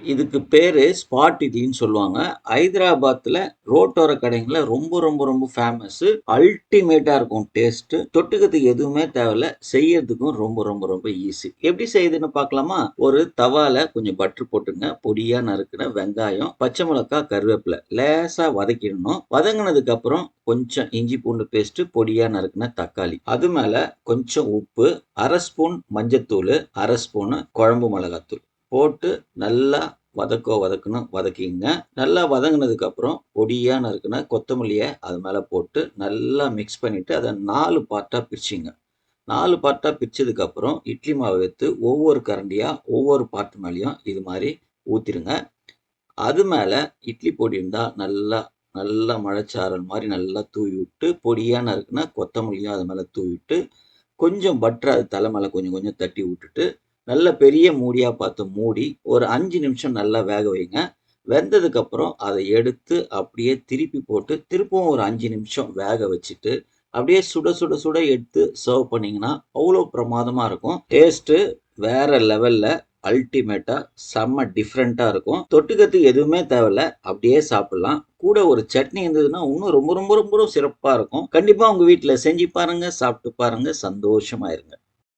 இதுக்கு பேரு ஸ்பாட் இட்லின்னு சொல்லுவாங்க. ஹைதராபாத்ல ரோட்டோர கடைங்கள்ல ரொம்ப ரொம்ப ரொம்ப ஃபேமஸு. அல்டிமேட்டா இருக்கும் டேஸ்ட்டு. தொட்டுக்கிறதுக்கு எதுவுமே தேவையில்ல. செய்யறதுக்கும் ரொம்ப ரொம்ப ரொம்ப ஈஸி. எப்படி செய்யுதுன்னு பார்க்கலாமா? ஒரு தவால கொஞ்சம் பட்டர் போட்டுங்க. பொடியா நறுக்குன வெங்காயம், பச்சை மிளகாய், கருவேப்பில லேசா வதக்கிடணும். வதங்குனதுக்கு அப்புறம் கொஞ்சம் இஞ்சி பூண்டு பேஸ்ட், பொடியா நறுக்குன தக்காளி. அது மேல கொஞ்சம் உப்பு, 1/2 ஸ்பூன் மஞ்சத்தூளு, 1/2 ஸ்பூனு குழம்பு மிளகாத்தூள் போட்டு நல்லா வதக்கிங்க. நல்லா வதங்குனதுக்கு அப்புறம் பொடியா நறுக்குன கொத்தமல்லிய அது மேல போட்டு நல்லா மிக்ஸ் பண்ணிட்டு அத 4 பார்ட்டா பிரிச்சுங்க. 4 பார்ட்டா பிரிச்சதுக்கு அப்புறம் இட்லி மாவு எடுத்து ஒவ்வொரு கரண்டியா ஒவ்வொரு பார்ட் மேலயும் இது மாரி ஊத்திருங்க. அது மேல இட்லி பொடி இருந்தா நல்லா நல்லா மழைச்சாரல் மாரி நல்லா தூவி விட்டு, பொடியா நறுக்குன கொத்தமல்லியும் அது மேல தூவி விட்டு, கொஞ்சம் பட்டர அது தல மேல கொஞ்சம் கொஞ்சம் தட்டி விட்டுட்டு, நல்ல பெரிய மூடியா பார்த்து மூடி, ஒரு 5 நிமிஷம் நல்லா வேக வைங்க. வெந்ததுக்கப்புறம் அத எடுத்து அப்படியே திருப்பி போட்டு, திருப்பவும் ஒரு 5 நிமிஷம் வேக வச்சுட்டு, அப்படியே சுட சுட சுட எடுத்து சர்வ் பண்ணீங்கன்னா, அவ்வளோ பிரமாதமா இருக்கும். டேஸ்ட்டு வேற லெவல்ல அல்டிமேட்டா செம்ம டிஃபரெண்ட்டா இருக்கும். தொட்டுக்கிறதுக்கு எதுவுமே தேவையில்ல. அப்படியே சாப்பிடலாம். கூட ஒரு சட்னி இருந்ததுன்னா, இன்னும் ரொம்ப ரொம்ப ரொம்ப சிறப்பா இருக்கும். கண்டிப்பா உங்க வீட்ல செஞ்சு பாருங்க, சாப்பிட்டு பாருங்க, சந்தோஷமா இருங்க.